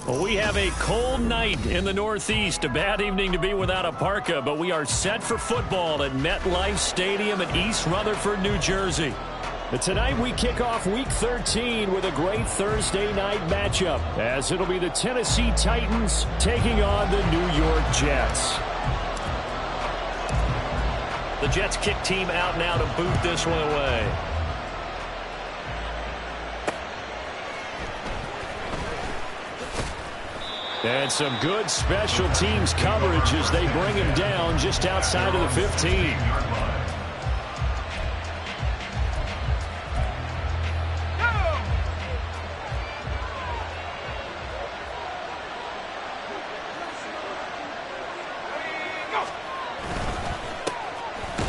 Well, we have a cold night in the Northeast. A bad evening to be without a parka, but we are set for football at MetLife Stadium in East Rutherford, New Jersey. But tonight we kick off Week 13 with a great Thursday night matchup, as it'll be the Tennessee Titans taking on the New York Jets. The Jets kick team out now to boot this one away. And some good special teams coverage as they bring him down just outside of the 15.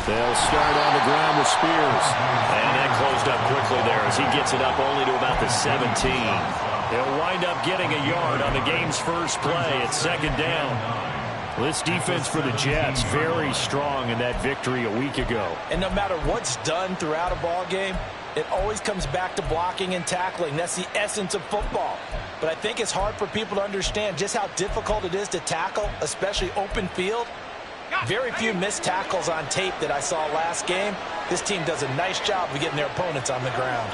They'll start on the ground with Spears. And that closed up quickly there as he gets it up only to about the 17. He'll wind up getting a yard on the game's first play at second down. This defense for the Jets, very strong in that victory a week ago. And no matter what's done throughout a ball game, it always comes back to blocking and tackling. That's the essence of football. But I think it's hard for people to understand just how difficult it is to tackle, especially open field. Very few missed tackles on tape that I saw last game. This team does a nice job of getting their opponents on the ground.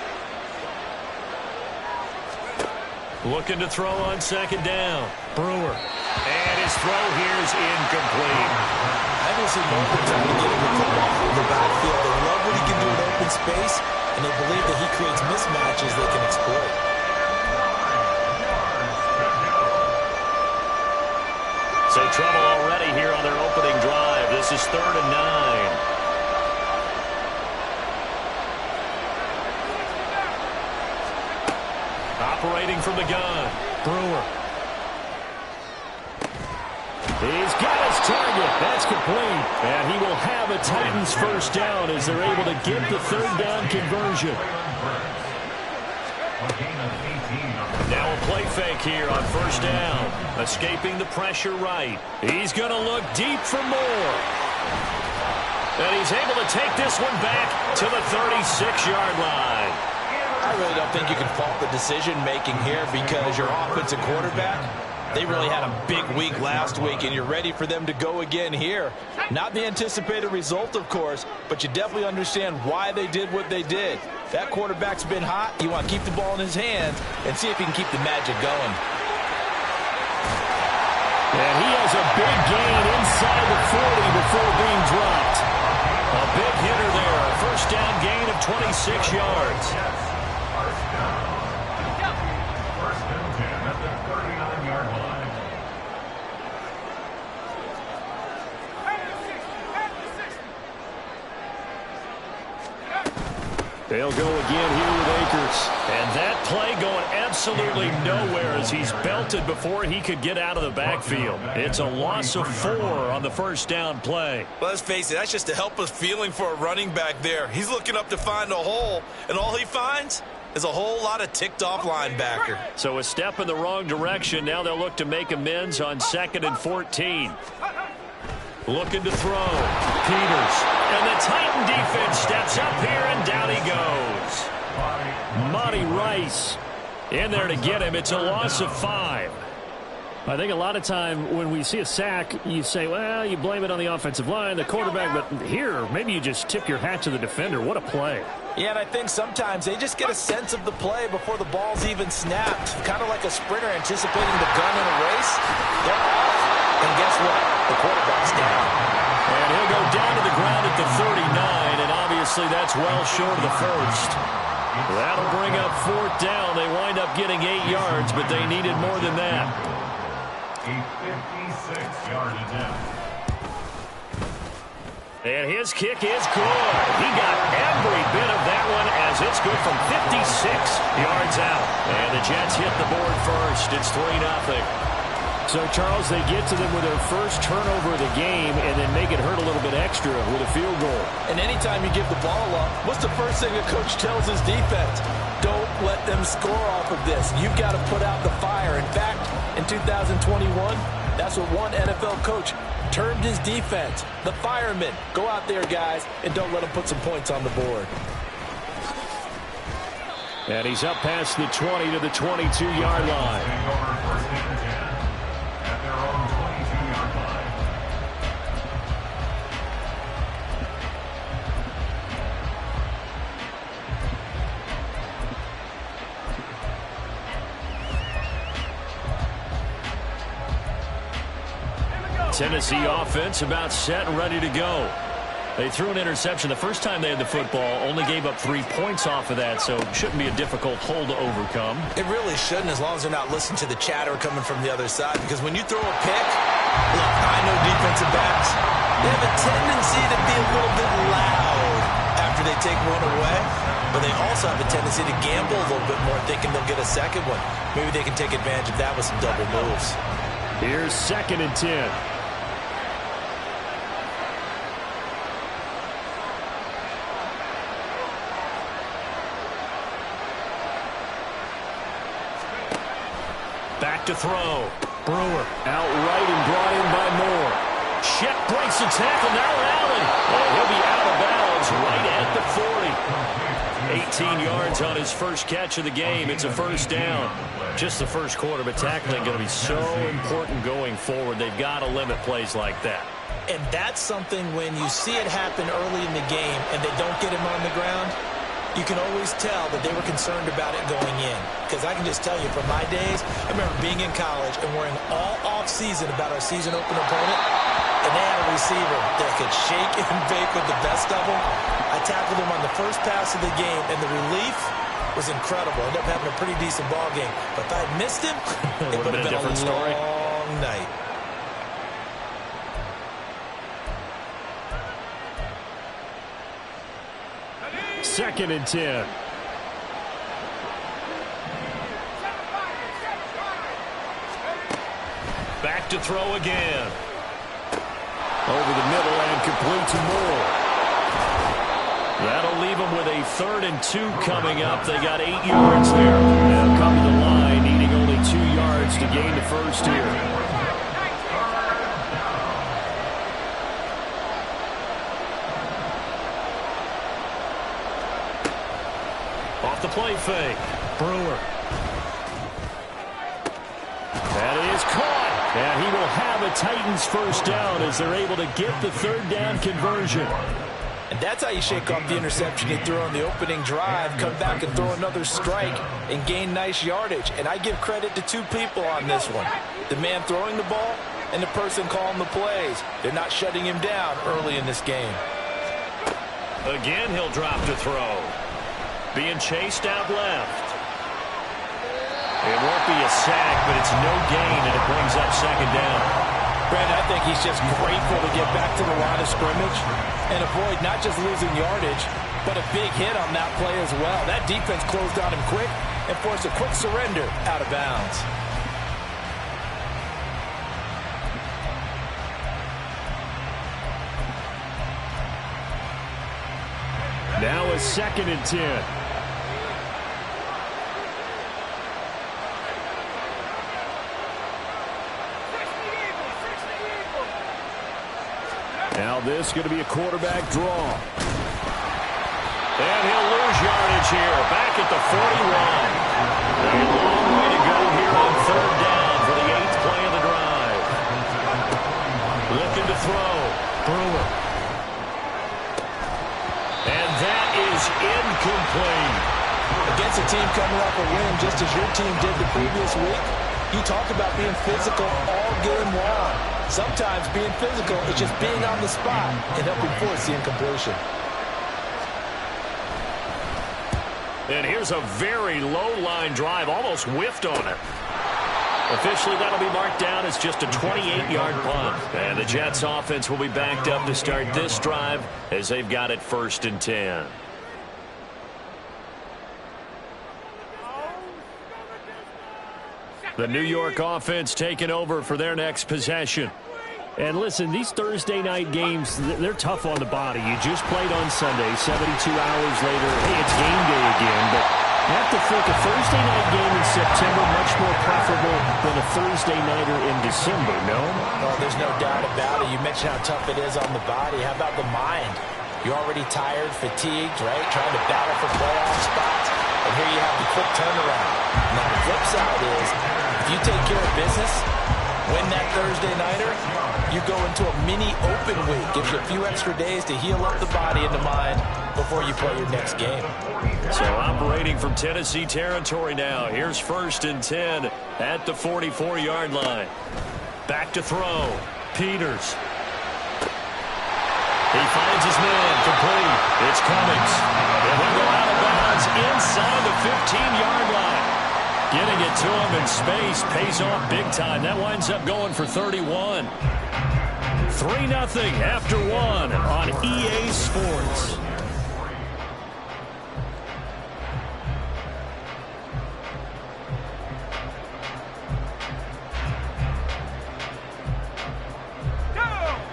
Looking to throw on second down. Brewer. And his throw here is incomplete. I don't see Morgan trying to get him the football from the backfield. They love what he can do in open space, and they believe that he creates mismatches they can exploit. So trouble already here on their opening drive. This is 3rd and 9. Operating from the gun, Brewer. He's got his target. That's complete. And he will have a Titans first down as they're able to get the 3rd down conversion. Now a play fake here on first down. Escaping the pressure right. He's going to look deep for more. And he's able to take this one back to the 36-yard line. I really don't think you can fault the decision-making here because your offensive quarterback, they really had a big week last week, and you're ready for them to go again here. Not the anticipated result, of course, but you definitely understand why they did what they did. That quarterback's been hot. You want to keep the ball in his hands and see if he can keep the magic going. And he has a big gain inside the 40 before being dropped. A big hitter there. A first down gain of 26 yards. They'll go again here with Akers. And that play going absolutely nowhere as he's belted before he could get out of the backfield. It's a loss of 4 on the first down play. Well, let's face it, that's just a helpless feeling for a running back there. He's looking up to find a hole, and all he finds is a whole lot of ticked-off linebacker. So a step in the wrong direction. Now they'll look to make amends on 2nd and 14. Looking to throw. Peters. And the Titan defense steps up here, and down he goes. Monty Rice in there to get him. It's a loss of 5. I think a lot of time when we see a sack, you say, well, you blame it on the offensive line, the quarterback, but here, maybe you just tip your hat to the defender. What a play. Yeah, and I think sometimes they just get a sense of the play before the ball's even snapped. Kind of like a sprinter anticipating the gun in a race. They're off, and guess what? The quarterback's down. And he'll go down to the ground at the 39, and obviously that's well short of the first. That'll bring up 4th down. They wind up getting 8 yards, but they needed more than that. A 56-yard attempt. And his kick is good. He got every bit of that one as it's good from 56 yards out. And the Jets hit the board first. It's 3-0. So, Charles, they get to them with their first turnover of the game and then make it hurt a little bit extra with a field goal. And anytime you give the ball up, what's the first thing a coach tells his defense? Don't let them score off of this. You've got to put out the fire. In fact, in 2021, that's what one NFL coach termed his defense. The firemen. Go out there, guys, and don't let them put some points on the board. And he's up past the 20 to the 22-yard line. Taking over first and 10 at their own 22-yard line. Tennessee offense about set and ready to go. They threw an interception the first time they had the football, only gave up 3 points off of that, so shouldn't be a difficult hole to overcome. It really shouldn't, as long as they're not listening to the chatter coming from the other side, because when you throw a pick, look, I know defensive backs, they have a tendency to be a little bit loud after they take one away, but they also have a tendency to gamble a little bit more, thinking they'll get a second one. Maybe they can take advantage of that with some double moves. Here's 2nd and 10. Back to throw. Brewer out right and brought in by Moore. Shep breaks the tackle, now rallying. And he'll be out of bounds right at the 40. 18 yards on his first catch of the game. It's a first down. Just the first quarter, but tackling going to be so important going forward. They've got to limit plays like that. And that's something when you see it happen early in the game and they don't get him on the ground, you can always tell that they were concerned about it going in. Because I can just tell you from my days, I remember being in college and worrying all off-season about our season opener opponent, and they had a receiver that could shake and bake with the best of them. I tackled him on the first pass of the game, and the relief was incredible. Ended up having a pretty decent ball game. But if I had missed him, it would have been a different story. long night. Second and 10. Back to throw again. Over the middle and complete to Moore. That'll leave them with a 3rd and 2 coming up. They got 8 yards there. Now come to the line, needing only 2 yards to gain the first here. Off the play fake. Brewer. That is caught. And he will have a Titans first down as they're able to get the 3rd down conversion. And that's how you shake off the interception you threw on the opening drive, come back and throw another strike and gain nice yardage. And I give credit to 2 people on this one. The man throwing the ball and the person calling the plays. They're not shutting him down early in this game. Again, he'll drop to throw. Being chased out left. It won't be a sack, but it's no gain, and it brings up 2nd down. Brandon, I think he's just grateful to get back to the line of scrimmage and avoid not just losing yardage, but a big hit on that play as well. That defense closed on him quick and forced a quick surrender out of bounds. Now a 2nd and 10. Now this is going to be a quarterback draw. And he'll lose yardage here. Back at the 41. A long way to go here on 3rd down for the 8th play of the drive. Looking to throw. Brewer. And that is incomplete. Against a team coming off a win just as your team did the previous week, you talked about being physical all game long. Sometimes being physical is just being on the spot and helping force the incompletion. And here's a very low-line drive, almost whiffed on it. Officially, that'll be marked down as just a 28-yard punt. And the Jets offense will be backed up to start this drive as they've got it 1st and 10. The New York offense taking over for their next possession. And listen, these Thursday night games, they're tough on the body. You just played on Sunday, 72 hours later, hey, it's game day again. But you have to think a Thursday night game in September much more preferable than a Thursday nighter in December, no? Oh, there's no doubt about it. You mentioned how tough it is on the body. How about the mind? You're already tired, fatigued, right? Trying to battle for playoff spots. And here you have the quick turnaround. Now, the flip side is, if you take care of business, win that Thursday nighter, you go into a mini open week. Gives you a few extra days to heal up the body and the mind before you play your next game. So operating from Tennessee territory now. Here's 1st and 10 at the 44-yard line. Back to throw. Peters. He finds his man. Complete. It's Cummings. And they'll go out of bounds inside the 15-yard line. Getting it to him in space pays off big time. That winds up going for 31. 3-0 after 1 on EA Sports.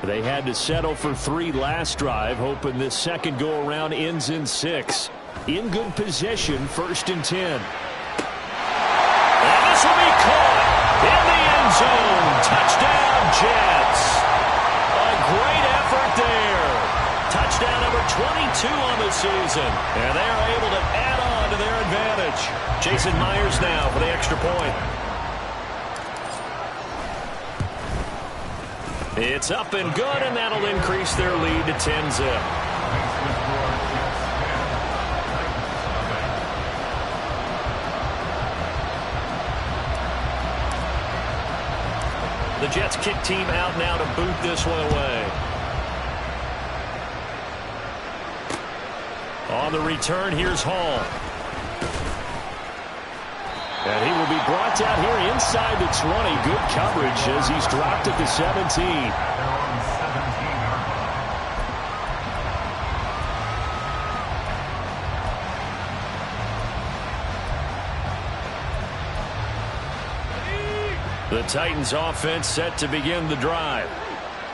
They had to settle for 3 last drive, hoping this second go-around ends in 6. In good position, 1st and 10. And this will be caught in the end zone. Touchdown, Jets. A great effort there. Touchdown number 22 on the season. And they are able to add on to their advantage. Jason Myers now for the extra point. It's up and good, and that'll increase their lead to 10-zip. The Jets kick team out now to boot this one away. On the return, here's Hall. And he will be brought down here inside the 20. Good coverage as he's dropped at the 17. The Titans offense set to begin the drive.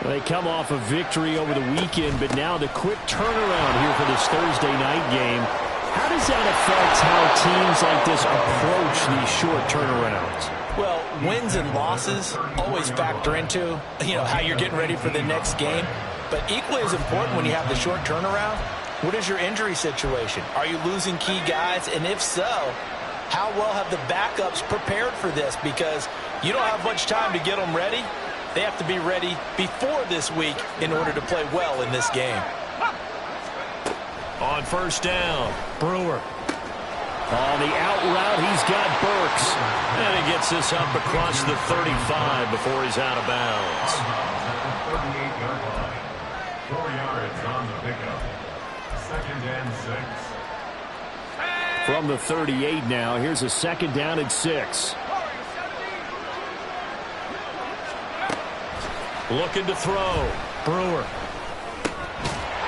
They come off a victory over the weekend, but now the quick turnaround here for this Thursday night game. How does that affect how teams like this approach these short turnarounds? Well, wins and losses always factor into, how you're getting ready for the next game. But equally as important when you have the short turnaround, what is your injury situation? Are you losing key guys? And if so, how well have the backups prepared for this? Because you don't have much time to get them ready. They have to be ready before this week in order to play well in this game. On 1st down, Brewer. On the out route, he's got Burks. And he gets this up across the 35 before he's out of bounds. 38-yard line. 4 yards on the pickup. 2nd and 6. From the 38 now, here's a 2nd down and 6. Looking to throw. Brewer.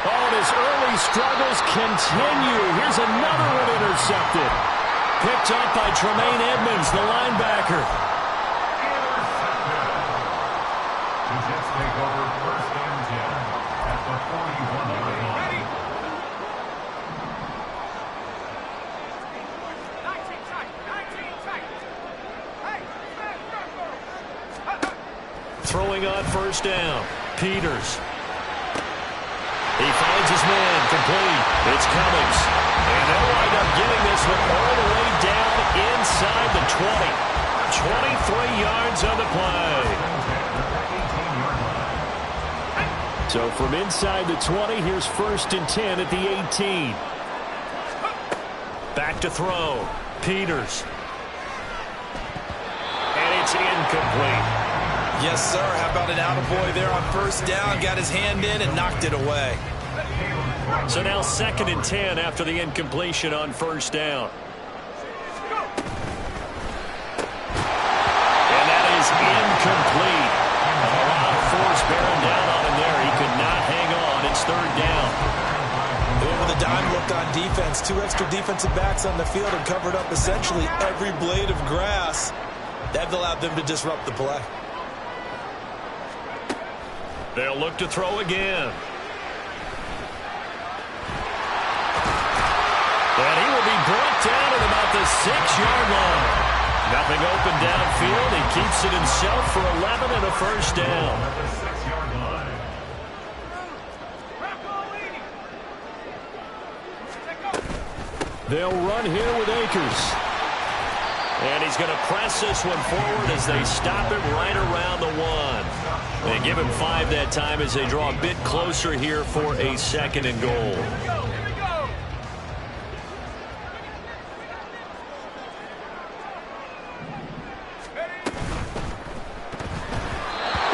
Oh, his early struggles continue. Here's another one intercepted. Picked up by Tremaine Edmonds, the linebacker. The Jets take over 1st and 10 at the 41-yard line. Throwing on 1st down. Peters. He finds his man. Complete. It's Cummings. And they'll wind up getting this one all the way down inside the 20. 23 yards on the play. So from inside the 20, here's 1st and 10 at the 18. Back to throw. Peters. And it's incomplete. Yes, sir. How about an attaboy there on 1st down? Got his hand in and knocked it away. So now 2nd and 10 after the incompletion on 1st down. And that is incomplete. A lot of force bearing down on him there. He could not hang on. It's 3rd down. With a dime look on defense, 2 extra defensive backs on the field and covered up essentially every blade of grass. That allowed them to disrupt the play. They'll look to throw again. And he will be brought down at about the 6-yard line. Nothing open downfield. He keeps it himself for 11 and a 1st down. At the 6-yard line. They'll run here with Akers. And he's going to press this one forward as they stop him right around the 1. They give him 5 that time as they draw a bit closer here for a 2nd and goal.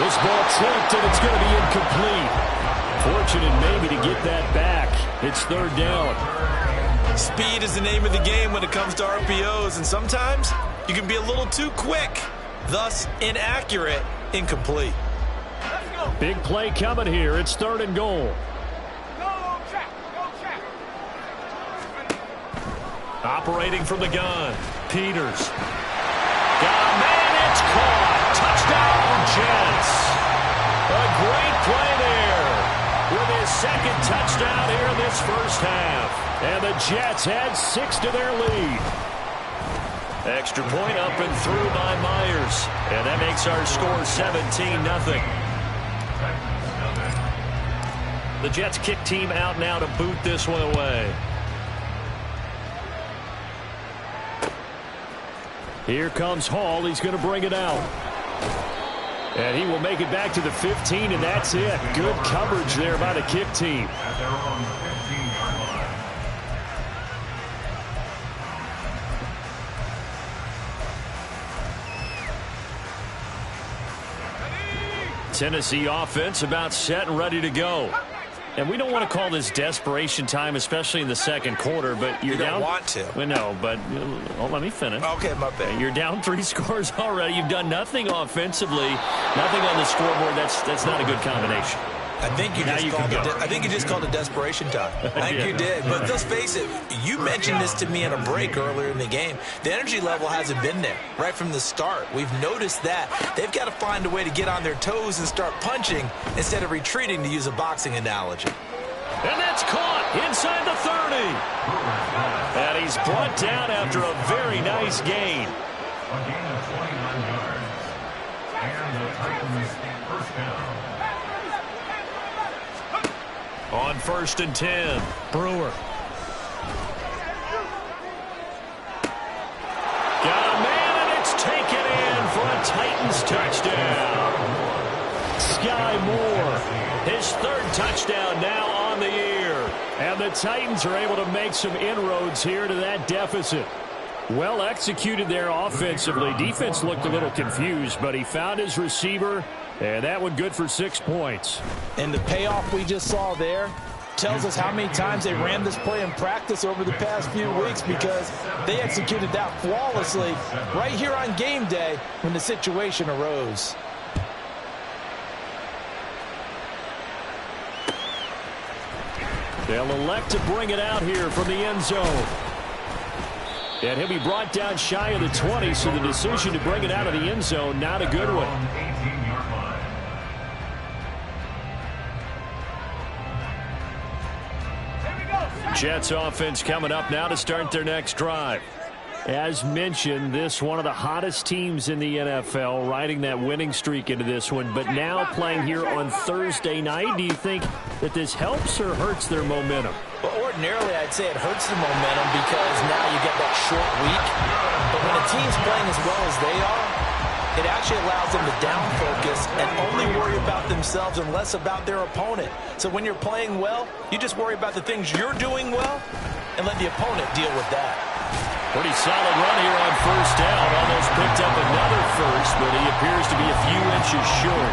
This ball tipped, and it's going to be incomplete. Fortunate maybe to get that back. It's 3rd down. Speed is the name of the game when it comes to RPOs, and sometimes you can be a little too quick, thus inaccurate, incomplete. Big play coming here. It's 3rd and goal. Operating from the gun, Peters. Got a man, it's caught. Touchdown, Jets. A great play there with his 2nd touchdown here in this first half. And the Jets add 6 to their lead. Extra point up and through by Myers. And that makes our score 17-0. The Jets kick team out now to boot this one away. Here comes Hall. He's going to bring it out. And he will make it back to the 15, and that's it. Good coverage there by the kick team. Tennessee offense about set and ready to go. And we don't want to call this desperation time, especially in the 2nd quarter, but you're down. You don't want to. Well, no, but let me finish. Okay, my bad. You're down 3 scores already. You've done nothing offensively, nothing on the scoreboard. That's not a good combination. I think you just called it desperation time. I think you did. But let's face it, you mentioned this to me in a break earlier in the game. The energy level hasn't been there right from the start. We've noticed that. They've got to find a way to get on their toes and start punching instead of retreating, to use a boxing analogy. And that's caught inside the 30. And he's brought down after a very nice gain. A gain of 29 yards. And the Titans first down. On 1st and 10, Brewer. Got a man, and it's taken in for a Titans touchdown. Sky Moore, his 3rd touchdown now on the year. And the Titans are able to make some inroads here to that deficit. Well executed there offensively. Defense looked a little confused, but he found his receiver, and that one good for 6 points. And the payoff we just saw there tells us how many times they ran this play in practice over the past few weeks, because they executed that flawlessly right here on game day when the situation arose. They'll elect to bring it out here from the end zone. And he'll be brought down shy of the 20, so the decision to bring it out of the end zone, not a good one. Jets offense coming up now to start their next drive. As mentioned, this one of the hottest teams in the NFL, riding that winning streak into this one, but now playing here on Thursday night. Do you think that this helps or hurts their momentum? Well, ordinarily, I'd say it hurts the momentum because now you get that short week. But when a team's playing as well as they are, it actually allows them to down focus and only worry about themselves and less about their opponent. So when you're playing well, you just worry about the things you're doing well and let the opponent deal with that. Pretty solid run here on 1st down. Almost picked up another first, but he appears to be a few inches short.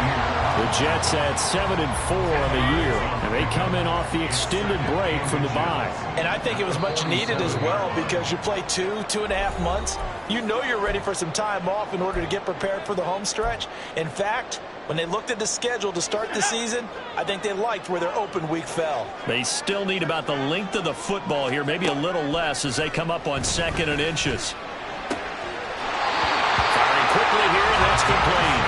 The Jets at 7-4 on the year, and they come in off the extended break from the bye. And I think it was much needed as well, because you play 2.5 months. You know you're ready for some time off in order to get prepared for the home stretch. In fact, when they looked at the schedule to start the season, I think they liked where their open week fell. They still need about the length of the football here, maybe a little less, as they come up on 2nd and inches. Firing quickly here, and that's complete.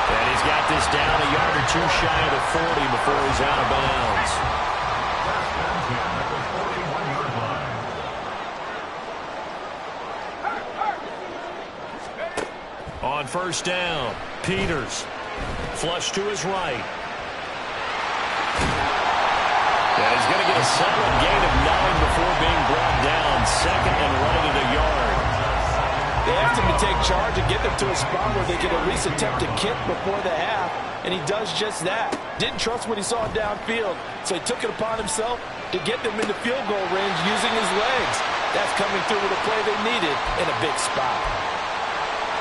And he's got this down a yard or 2 shy of the 40 before he's out of bounds. On 1st down, Peters. Flush to his right. And he's going to get a solid gain of 9 before being brought down. 2nd charge and get them to a spot where they can at least attempt to kick before the half, and he does just that. Didn't trust what he saw downfield, so he took it upon himself to get them into field goal range using his legs. That's coming through with a play they needed in a big spot.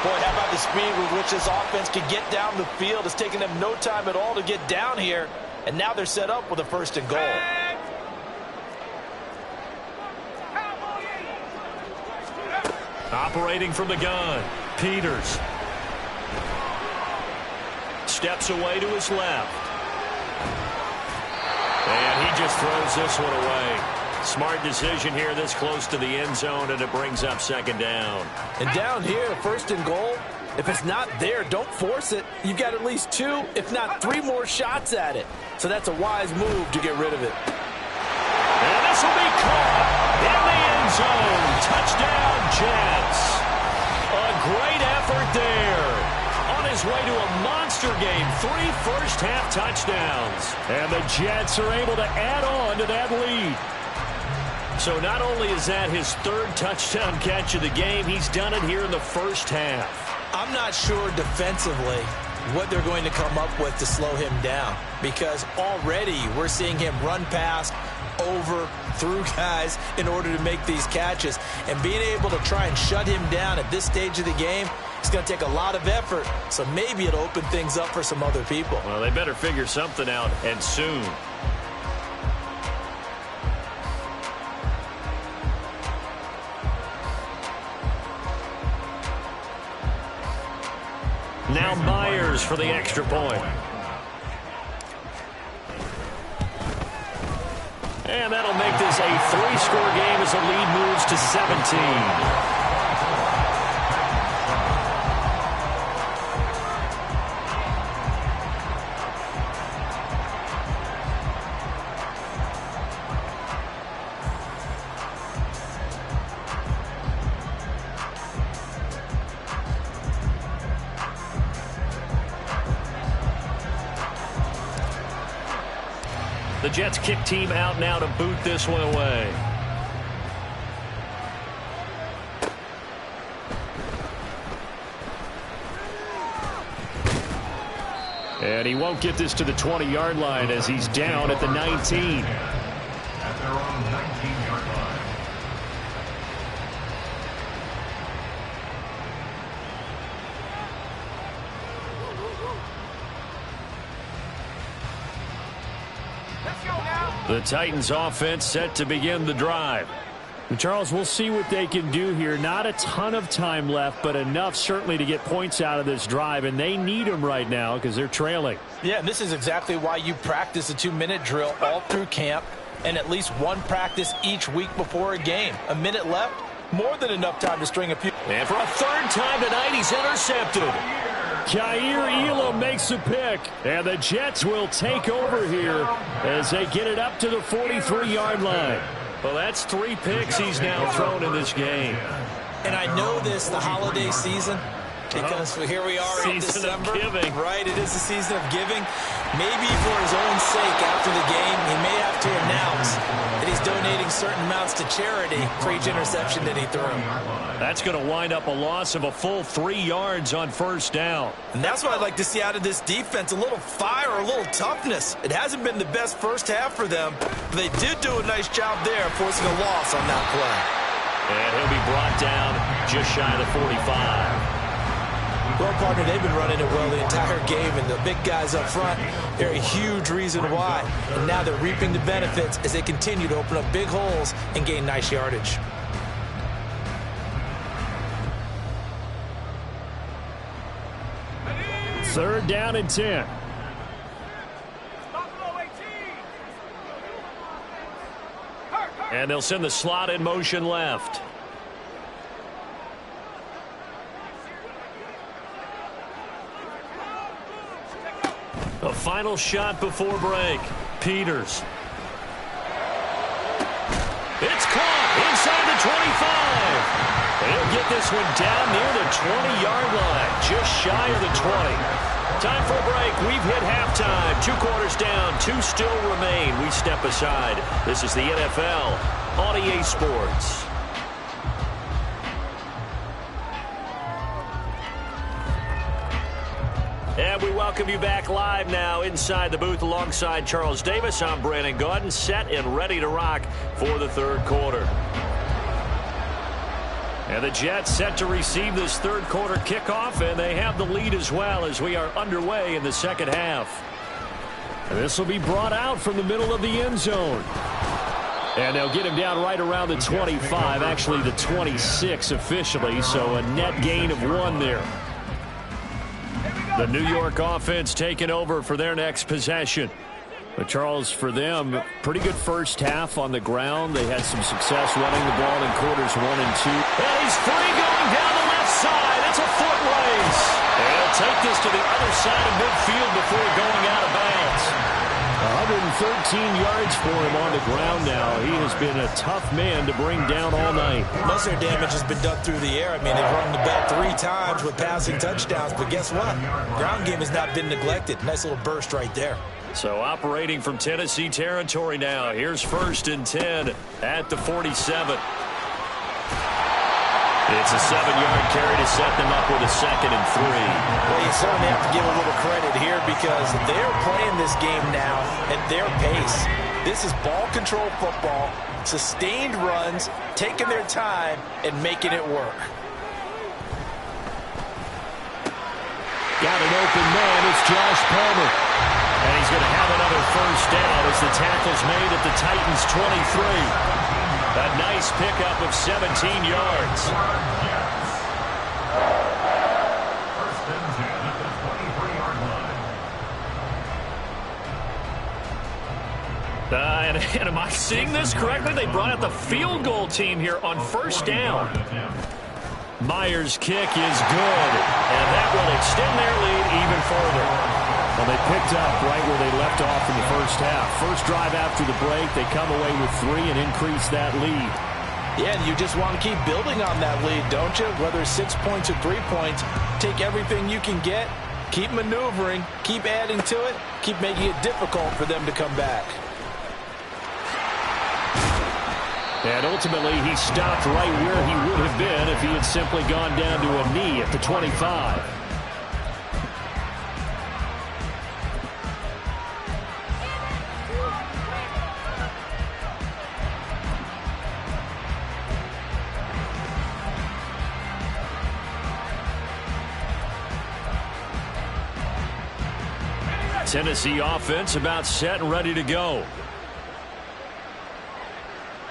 Boy, how about the speed with which this offense can get down the field? It's taken them no time at all to get down here, and now they're set up with a 1st and goal. Operating from the gun, Peters. Steps away to his left. And he just throws this one away. Smart decision here this close to the end zone, and it brings up 2nd down. And down here, 1st and goal, if it's not there, don't force it. You've got at least 2, if not 3 more shots at it. So that's a wise move to get rid of it. And this will be caught in the end zone. Touchdown, Jets. A great effort there. On his way to a monster game, 3 first-half touchdowns. And the Jets are able to add on to that lead. So not only is that his 3rd touchdown catch of the game, he's done it here in the first half. I'm not sure defensively what they're going to come up with to slow him down, because already we're seeing him run past, over, through guys in order to make these catches. And being able to try and shut him down at this stage of the game, it's going to take a lot of effort. So maybe it'll open things up for some other people. Well, they better figure something out, and soon. Now Myers for the extra point. And that'll make this a 3-score game as the lead moves to 17. The Jets kick team out now to boot this one away. And he won't get this to the 20-yard line as he's down at the 19. At their own 19-yard line. The Titans offense set to begin the drive. And Charles, we'll see what they can do here. Not a ton of time left, but enough certainly to get points out of this drive, and they need them right now because they're trailing. Yeah, and this is exactly why you practice a 2-minute drill all through camp and at least one practice each week before a game. A minute left, more than enough time to string a few. And for a 3rd time tonight, he's intercepted. Kaiir Elam makes a pick, and the Jets will take over here as they get it up to the 43-yard line. Well, that's 3 picks he's now thrown in this game. And I know this, the holiday season, because here we are in Season of December. giving. Right, it is the season of giving. Maybe for his own sake after the game, he may have to announce that he's donating certain amounts to charity for each interception that he threw. That's going to wind up a loss of a full 3 yards on 1st down. And that's what I'd like to see out of this defense, a little fire, a little toughness. It hasn't been the best first half for them, but they did do a nice job there forcing a loss on that play. And he'll be brought down just shy of the 45. Well, partner, they've been running it well the entire game, and the big guys up front, they're a huge reason why. And now they're reaping the benefits as they continue to open up big holes and gain nice yardage. Third down and 10. And they'll send the slot in motion left. The final shot before break. Peters. It's caught inside the 25. He'll get this one down near the 20-yard line, just shy of the 20. Time for a break. We've hit halftime. 2 quarters down, 2 still remain. We step aside. This is the NFL on EA Sports. And we welcome you back live now inside the booth alongside Charles Davis. I'm Brandon Gaudin, set and ready to rock for the third quarter. And the Jets set to receive this third quarter kickoff, and they have the lead as well as we are underway in the second half. And this will be brought out from the middle of the end zone. And they'll get him down right around the 25, actually the 26 officially, so a net gain of 1 there. The New York offense taking over for their next possession. But Charles, for them, pretty good first half on the ground. They had some success running the ball in quarters 1 and 2. And he's free going down the left side. It's a foot race. And he'll take this to the other side of midfield before going out of bounds. 113 yards for him on the ground now. He has been a tough man to bring down all night. Most of their damage has been done through the air. I mean, they've rung the bell 3 times with passing touchdowns, but guess what? Ground game has not been neglected. Nice little burst right there. So operating from Tennessee territory now. Here's 1st and 10 at the 47. It's a 7-yard carry to set them up with a 2nd and 3. Well, you certainly have to give a little credit here because they're playing this game now at their pace. This is ball control football, sustained runs, taking their time, and making it work. Got an open man. It's Josh Palmer. And he's going to have another first down as the tackle's made at the Titans' 23. A nice pickup of 17 yards. First and 10 at the 23-yard line. And am I seeing this correctly? They brought out the field goal team here on first down. Myers' kick is good, and that will extend their lead even further. Well, they picked up right where they left off in the first half. First drive after the break, they come away with 3 and increase that lead. Yeah, and you just want to keep building on that lead, don't you? Whether it's 6 points or 3 points, take everything you can get, keep maneuvering, keep adding to it, keep making it difficult for them to come back. And ultimately, he stopped right where he would have been if he had simply gone down to a knee at the 25. Tennessee offense about set and ready to go.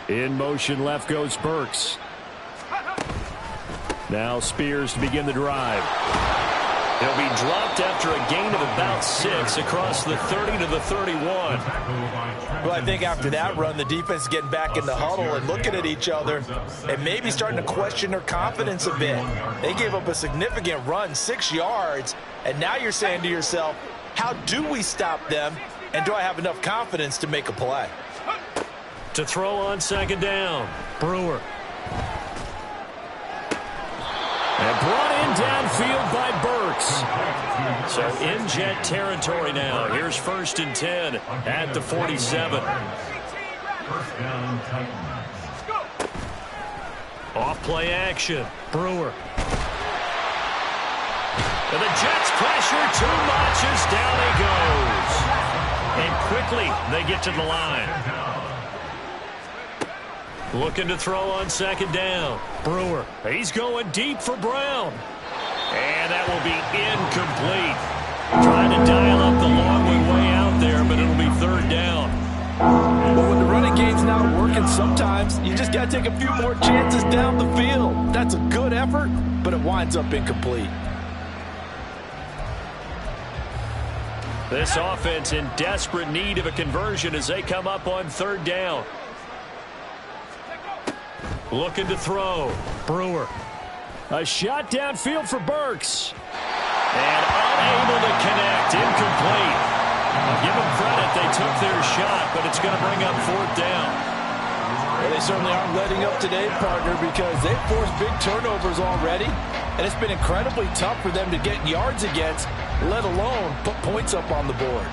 In motion left goes Burks. Now Spears to begin the drive. He'll be dropped after a gain of about 6 across the 30 to the 31. Well, I think after that run, the defense is getting back in the huddle and looking at each other and maybe starting to question their confidence a bit. They gave up a significant run, 6 yards, and now you're saying to yourself, how do we stop them, and do I have enough confidence to make a play? To throw on 2nd down, Brewer. And brought in downfield by Burks. So in Jet territory now. Here's 1st and 10 at the 47. First down, Titans. Off play action, Brewer. And the Jets pressure too much as down he goes. And quickly they get to the line. Looking to throw on 2nd down. Brewer. He's going deep for Brown. And that will be incomplete. Trying to dial up the long way out there, but it'll be 3rd down. But when the running game's not working, sometimes you just got to take a few more chances down the field. That's a good effort, but it winds up incomplete. This offense in desperate need of a conversion as they come up on 3rd down. Looking to throw. Brewer. A shot downfield for Burks. And unable to connect. Incomplete. I'll give them credit. They took their shot, but it's going to bring up 4th down. Well, they certainly aren't letting up today, partner, because they've forced big turnovers already. And it's been incredibly tough for them to get yards against, let alone put points up on the board.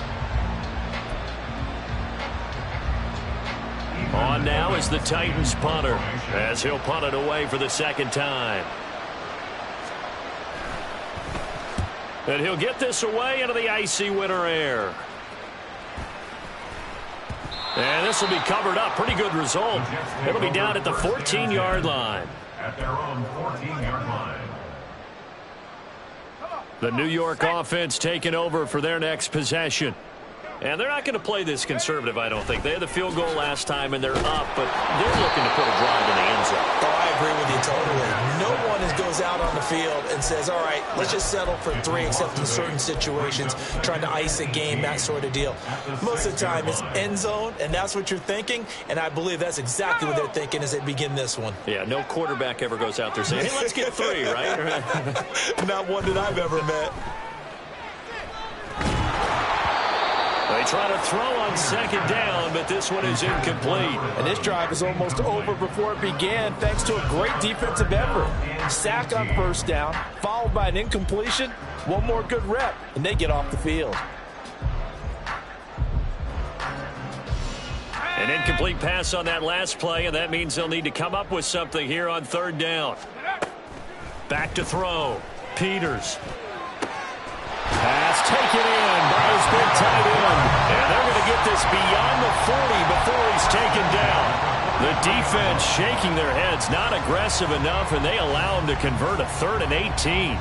On now is the Titans punter as he'll punt it away for the 2nd time. And he'll get this away into the icy winter air. And this will be covered up. Pretty good result. It'll be down at the 14-yard line. At their own 14-yard line. The New York offense taking over for their next possession. And they're not going to play this conservative, I don't think. They had the field goal last time, and they're up, but they're looking to put a drive in the end zone. Oh, I agree with you totally. No one goes out on the field and says, all right, let's just settle for 3, except in certain situations, trying to ice a game, that sort of deal. Most of the time, it's end zone, and that's what you're thinking, and I believe that's exactly what they're thinking as they begin this one. Yeah, no quarterback ever goes out there saying, hey, let's get 3, right? Not one that I've ever met. They try to throw on second down, but this one is incomplete. And this drive is almost over before it began, thanks to a great defensive effort. Sack on first down, followed by an incompletion. One more good rep, and they get off the field. An incomplete pass on that last play, and that means they'll need to come up with something here on third down. Back to throw. Peters. Pass taken in by his big tight end. And they're going to get this beyond the 40 before he's taken down. The defense shaking their heads, not aggressive enough, and they allow him to convert a 3rd and 18.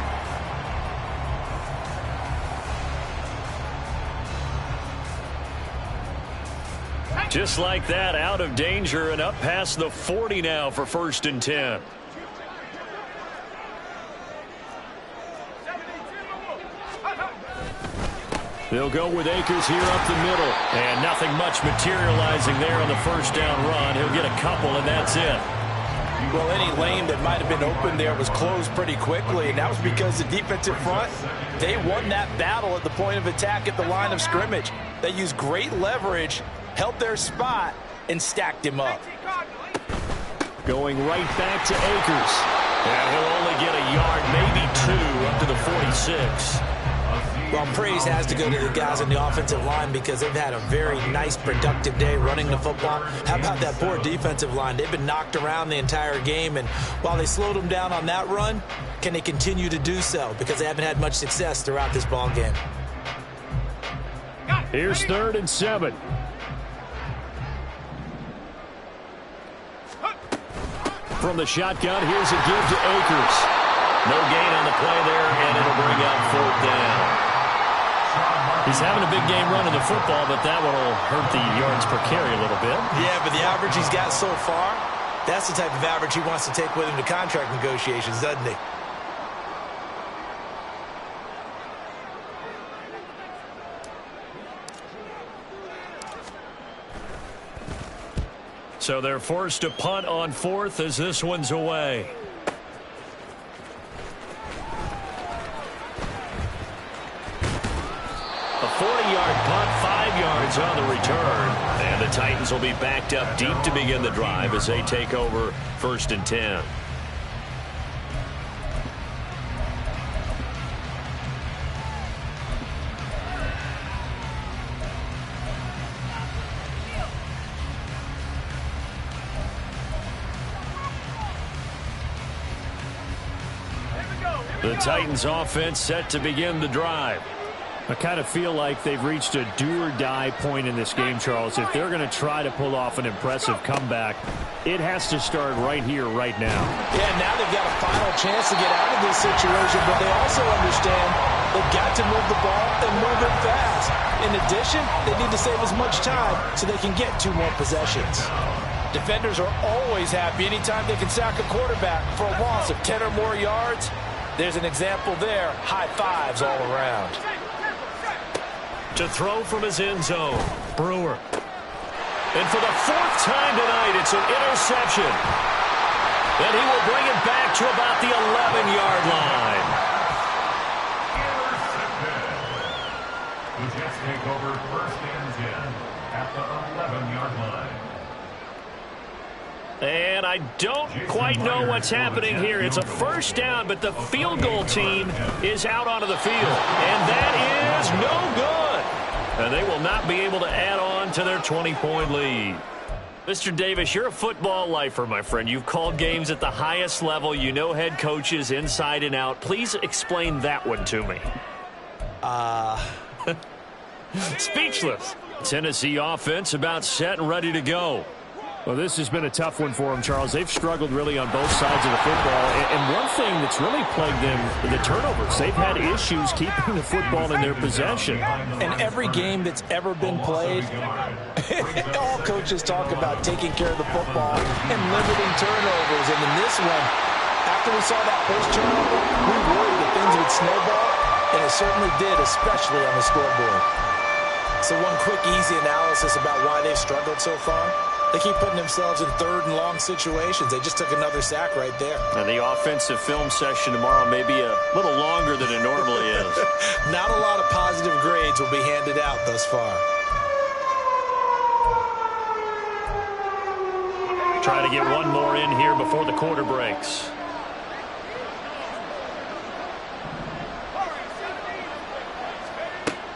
Just like that, out of danger and up past the 40 now for 1st and 10. They'll go with Akers here up the middle. And nothing much materializing there on the first down run. He'll get a couple, and that's it. Well, any lane that might have been open there was closed pretty quickly, and that was because the defensive front, they won that battle at the point of attack at the line of scrimmage. They used great leverage, held their spot, and stacked him up. Going right back to Akers. And he'll only get a yard, maybe 2, up to the 46. Well, praise has to go to the guys on the offensive line because they've had a very nice, productive day running the football. How about that poor defensive line? They've been knocked around the entire game, and while they slowed them down on that run, can they continue to do so? Because they haven't had much success throughout this ball game. Here's 3rd and 7. From the shotgun, here's a give to Akers. No gain on the play there, and it'll bring up 4th down. He's having a big game running the football, but that one will hurt the yards per carry a little bit. Yeah, but the average he's got so far, that's the type of average he wants to take with him to contract negotiations, doesn't he? So they're forced to punt on 4th as this one's away. A 40-yard punt, 5 yards on the return. And the Titans will be backed up deep to begin the drive as they take over 1st and 10. The Titans offense set to begin the drive. I kind of feel like they've reached a do-or-die point in this game, Charles. If they're going to try to pull off an impressive comeback, it has to start right here, right now. Yeah, now they've got a final chance to get out of this situation, but they also understand they've got to move the ball and move it fast. In addition, they need to save as much time so they can get 2 more possessions. Defenders are always happy anytime they can sack a quarterback for a loss of 10 or more yards. There's an example there. High fives all around. To throw from his end zone, Brewer. And for the 4th time tonight, it's an interception. And he will bring it back to about the 11-yard line. The Jets take over 1st and 10 at the 11-yard line. And I don't quite know what's happening here. It's a first down, but the field goal team is out onto the field. And that is no good. And they will not be able to add on to their 20-point lead. Mr. Davis, you're a football lifer, my friend. You've called games at the highest level. You know head coaches inside and out. Please explain that one to me. Speechless. Tennessee offense about set and ready to go. Well, this has been a tough one for them, Charles. They've struggled really on both sides of the football. And one thing that's really plagued them, the turnovers. They've had issues keeping the football in their possession. And every game that's ever been played, all coaches talk about taking care of the football and limiting turnovers. And in this one, after we saw that first turnover, we worried that things would snowball, and it certainly did, especially on the scoreboard. So one quick, easy analysis about why they've struggled so far. They keep putting themselves in third and long situations. They just took another sack right there. And the offensive film session tomorrow may be a little longer than it normally is. Not a lot of positive grades will be handed out thus far. Try to get one more in here before the quarter breaks.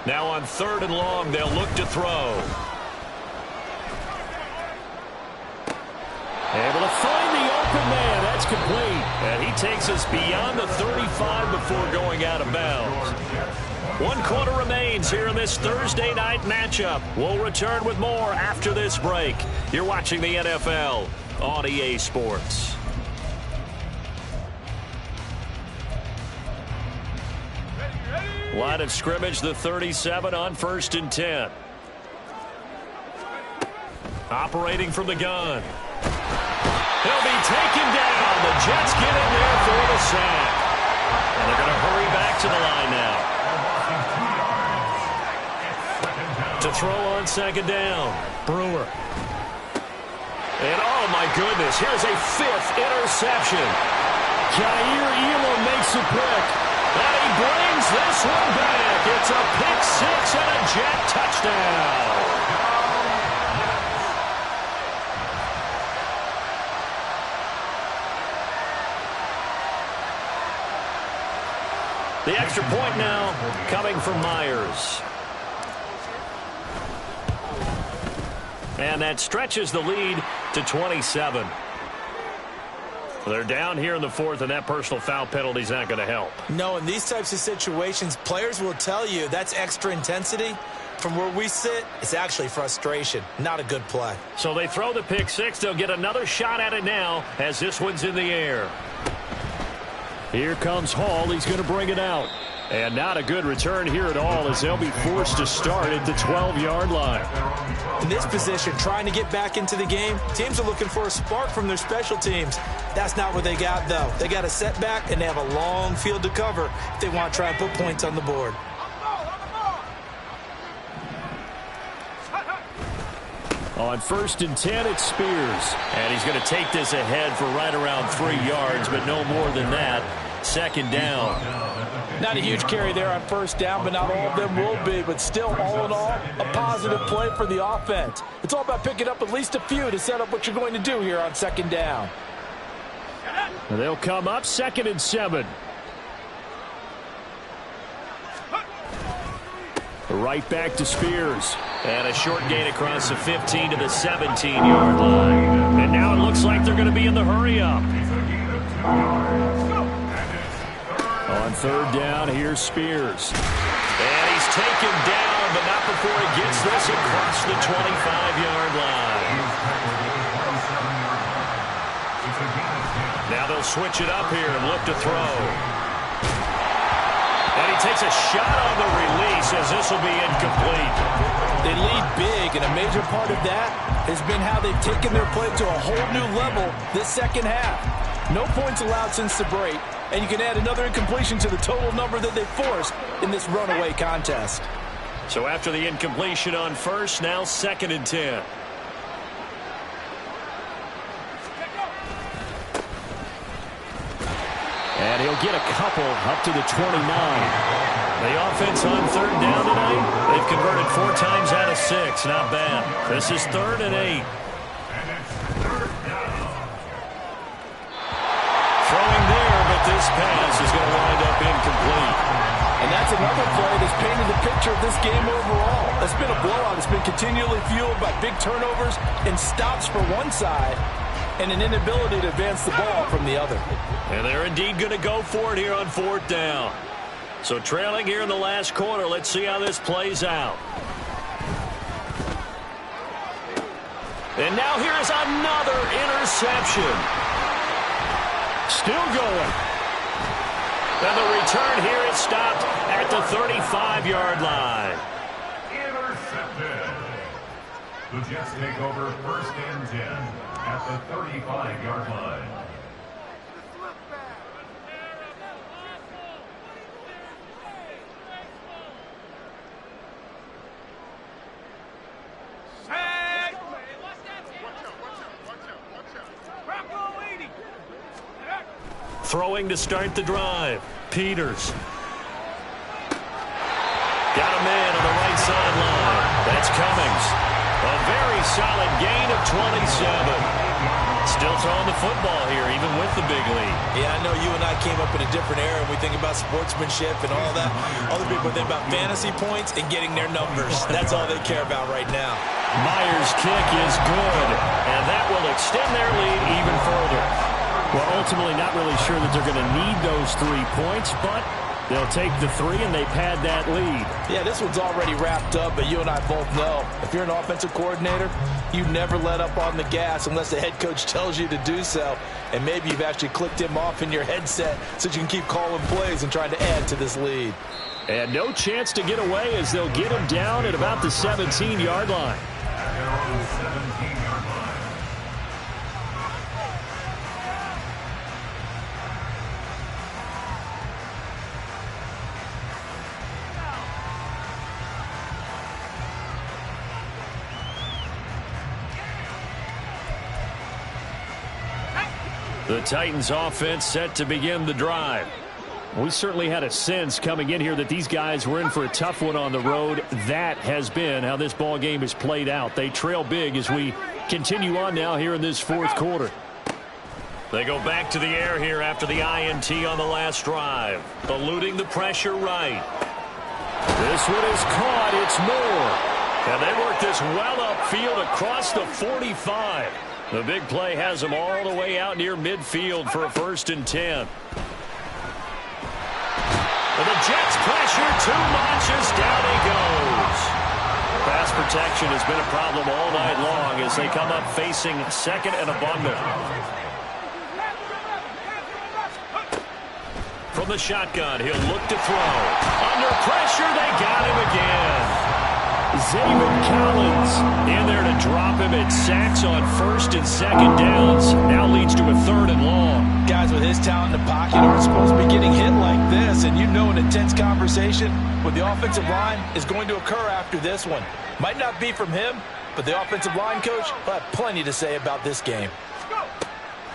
Now on 3rd and long, they'll look to throw. Able to find the open man. That's complete. And he takes us beyond the 35 before going out of bounds. 1 quarter remains here in this Thursday night matchup. We'll return with more after this break. You're watching the NFL on EA Sports. Line of scrimmage, the 37 on 1st and 10. Operating from the gun. He'll be taken down. The Jets get in there for the sack. And they're going to hurry back to the line now. To throw on 2nd down. Brewer. And oh my goodness, here's a 5th interception. Jair Elam makes a pick. And he brings this one back. It's a pick 6 and a Jet touchdown. The extra point now coming from Myers. And that stretches the lead to 27. They're down here in the 4th, and that personal foul penalty is not going to help. No, in these types of situations, players will tell you that's extra intensity. From where we sit, it's actually frustration. Not a good play. So they throw the pick 6. They'll get another shot at it now as this one's in the air. Here comes Hall. He's going to bring it out. And not a good return here at all as they'll be forced to start at the 12-yard line. In this position, trying to get back into the game, teams are looking for a spark from their special teams. That's not what they got, though. They got a setback, and they have a long field to cover if they want to try and put points on the board. On 1st and 10, it's Spears. And he's going to take this ahead for right around 3 yards, but no more than that. 2nd down. Not a huge carry there on 1st down, but not all of them will be. But still, all in all, a positive play for the offense. It's all about picking up at least a few to set up what you're going to do here on 2nd down. And they'll come up 2nd and 7. Right back to Spears. And a short gain across the 15 to the 17-yard line. And now it looks like they're going to be in the hurry-up. On 3rd down, here's Spears. And he's taken down, but not before he gets this across the 25-yard line. Now they'll switch it up here and look to throw. And he takes a shot on the release as this will be incomplete. They lead big, and a major part of that has been how they've taken their play to a whole new level this 2nd half. No points allowed since the break, and you can add another incompletion to the total number that they forced in this runaway contest. So after the incompletion on 1st, now 2nd and 10. And he'll get a couple up to the 29. The offense on 3rd down tonight, they've converted 4 times out of 6. Not bad. This is 3rd and 8. Throwing there, but this pass is going to wind up incomplete. And that's another play that's painted the picture of this game overall. It's been a blowout. It's been continually fueled by big turnovers and stops for one side and an inability to advance the ball from the other. And they're indeed going to go for it here on 4th down. So trailing here in the last quarter. Let's see how this plays out. And now here is another interception. Still going. And the return here is stopped at the 35-yard line. Intercepted. The Jets take over 1st and 10 at the 35-yard line. Throwing to start the drive. Peters. Got a man on the right sideline. That's Cummings. A very solid gain of 27. Still throwing the football here, even with the big lead. Yeah, I know you and I came up in a different era, and we think about sportsmanship and all that. Other people think about fantasy points and getting their numbers. That's all they care about right now. Myers' kick is good, and that will extend their lead even further. Well, ultimately not really sure that they're going to need those 3 points, but they'll take the 3 and they pad that lead. Yeah, this one's already wrapped up, but you and I both know if you're an offensive coordinator, you never let up on the gas unless the head coach tells you to do so. And maybe you've actually clicked him off in your headset so you can keep calling plays and trying to add to this lead. And no chance to get away as they'll get him down at about the 17-yard line. They're on the 17-yard line. The Titans offense set to begin the drive. We certainly had a sense coming in here that these guys were in for a tough one on the road. That has been how this ball game has played out. They trail big as we continue on now here in this 4th quarter. They go back to the air here after the INT on the last drive. Eluding the pressure right. This one is caught. It's Moore. And they work this well upfield across the 45. The big play has them all the way out near midfield for a 1st and 10. And the Jets pressure 2 notches. Down he goes. Pass protection has been a problem all night long as they come up facing 2nd and abundant. From the shotgun, he'll look to throw. Under pressure, they got him again. Zaven Collins in there to drop him. It sacks on 1st and 2nd downs. Now leads to a 3rd and long. Guys with his talent in the pocket aren't supposed to be getting hit like this, and you know an intense conversation with the offensive line is going to occur after this one. Might not be from him, but the offensive line coach will have plenty to say about this game.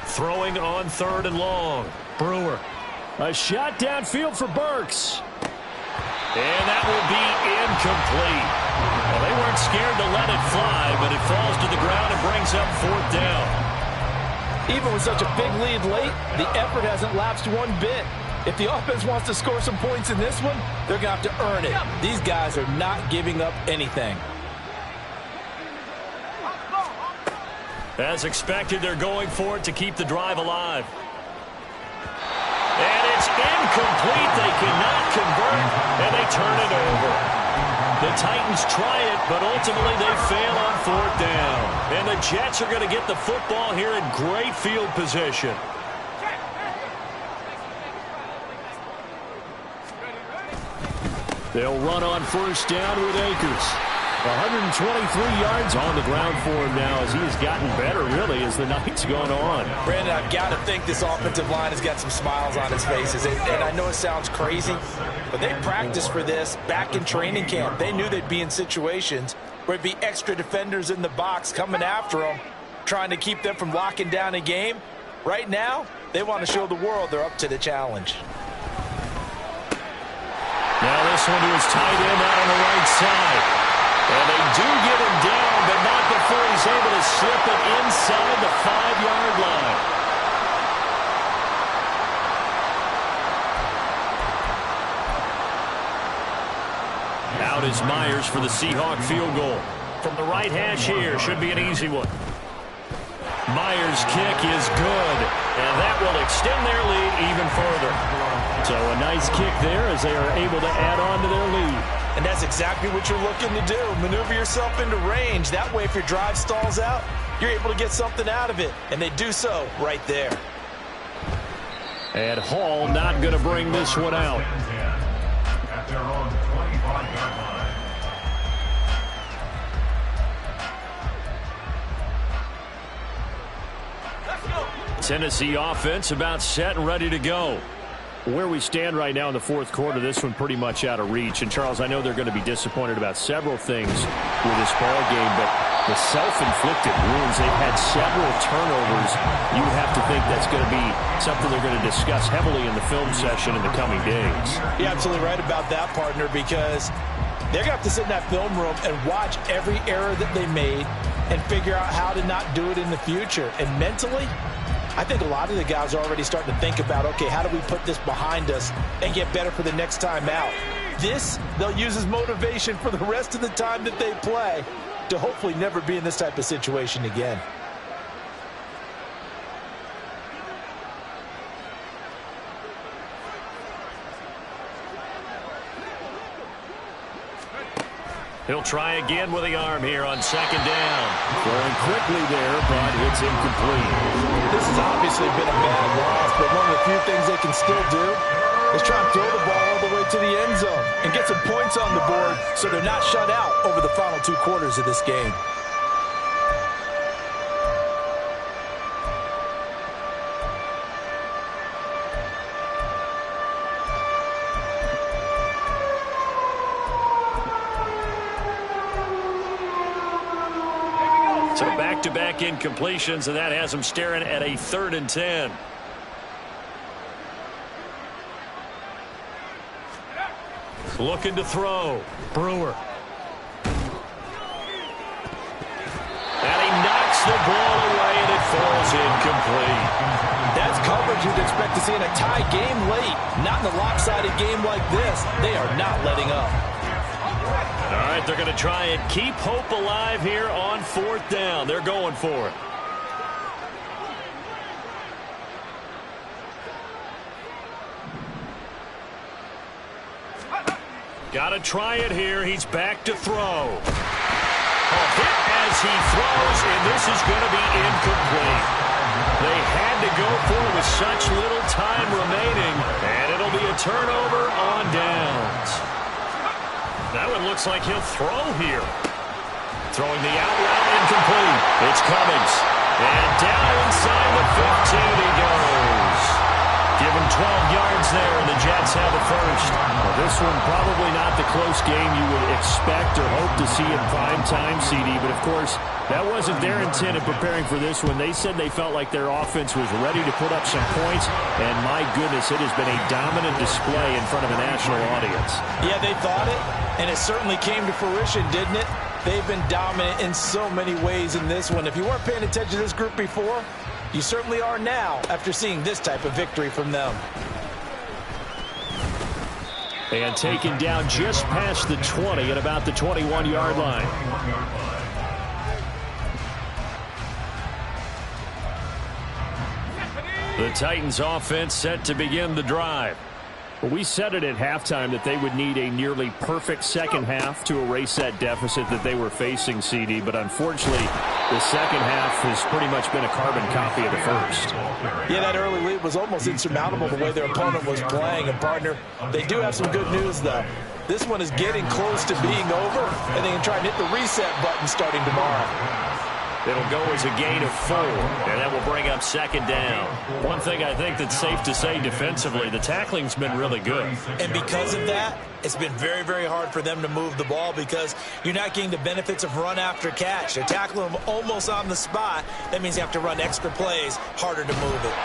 Throwing on 3rd and long. Brewer. A shot downfield for Burks. And that will be incomplete. Well, they weren't scared to let it fly, but it falls to the ground and brings up 4th down. Even with such a big lead late, the effort hasn't lapsed one bit. If the offense wants to score some points in this one, they're going to have to earn it. These guys are not giving up anything. As expected, they're going for it to keep the drive alive. And it's incomplete. They cannot convert, and they turn it over. The Titans try it, but ultimately they fail on 4th down. And the Jets are going to get the football here in great field position. They'll run on 1st down with Akers. 123 yards on the ground for him now as he has gotten better, really, as the night's gone on. Brandon, I've got to think this offensive line has got some smiles on its faces. And I know it sounds crazy, but they practiced for this back in training camp. They knew they'd be in situations where it'd be extra defenders in the box coming after them, trying to keep them from locking down a game. Right now, they want to show the world they're up to the challenge. Now this one to his tight end out on the right side. And they do get him down, but not before he's able to slip it inside the 5-yard line. Out is Myers for the Seahawk field goal. From the right hash here, should be an easy one. Myers' kick is good, and that will extend their lead even further. So a nice kick there as they are able to add on to their lead. And that's exactly what you're looking to do. Maneuver yourself into range. That way, if your drive stalls out, you're able to get something out of it. And they do so right there. And Hall not going to bring this one out. At their own 25-yard line. Tennessee offense about set and ready to go. Where we stand right now in the fourth quarter, this one pretty much out of reach. And, Charles, I know they're going to be disappointed about several things with this ball game, but the self-inflicted wounds, they've had several turnovers. You have to think that's going to be something they're going to discuss heavily in the film session in the coming days. You're absolutely right about that, partner, because they're going to have to sit in that film room and watch every error that they made and figure out how to not do it in the future. And mentally, I think a lot of the guys are already starting to think about, okay, how do we put this behind us and get better for the next time out? This, they'll use as motivation for the rest of the time that they play to hopefully never be in this type of situation again. He'll try again with the arm here on second down. Going quickly there, but it's incomplete. This has obviously been a bad loss, but one of the few things they can still do is try and throw the ball all the way to the end zone and get some points on the board so they're not shut out over the final 2 quarters of this game. So back-to-back incompletions, and that has them staring at a 3rd and 10. Looking to throw. Brewer. And he knocks the ball away, and it falls incomplete. That's coverage you'd expect to see in a tie game late. Not in a lopsided game like this. They are not letting up. All right, they're going to try and keep hope alive here on 4th down. They're going for it. Got to try it here. He's back to throw. A hit as he throws, and this is going to be incomplete. They had to go for it with such little time remaining, and it'll be a turnover on downs. That one looks like he'll throw here. Throwing the out route, incomplete. It's Cummings. And down inside the 15 he goes. Give him 12 yards there, and the Jets have a first. Well, this one probably not the close game you would expect or hope to see in prime time, CD. But, of course, that wasn't their intent in preparing for this one. They said they felt like their offense was ready to put up some points. And, my goodness, it has been a dominant display in front of a national audience. Yeah, they thought it, and it certainly came to fruition, didn't it? They've been dominant in so many ways in this one. If you weren't paying attention to this group before, you certainly are now after seeing this type of victory from them. And taken down just past the 20 at about the 21-yard line. The Titans offense set to begin the drive. We said it at halftime that they would need a nearly perfect second half to erase that deficit that they were facing, CD. But unfortunately, the second half has pretty much been a carbon copy of the first. Yeah, that early lead was almost insurmountable the way their opponent was playing. And, partner, they do have some good news, though. This one is getting close to being over, and they can try and hit the reset button starting tomorrow. It'll go as a gain of 4, and that will bring up second down. One thing I think that's safe to say defensively, the tackling's been really good. And because of that, it's been very, very hard for them to move the ball because you're not getting the benefits of run after catch. They're tackling them almost on the spot. That means you have to run extra plays, harder to move it.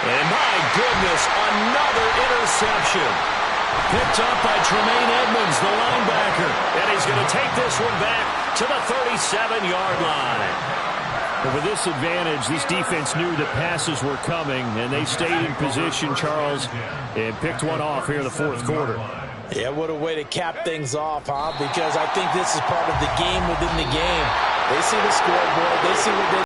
And my goodness, another interception. Picked up by Tremaine Edmonds, the linebacker. And he's going to take this one back to the 37-yard line. But with this advantage, this defense knew that passes were coming, and they stayed in position, Charles, and picked one off here in the fourth quarter. Yeah, what a way to cap things off, huh? Because I think this is part of the game within the game. They see the scoreboard. They see what they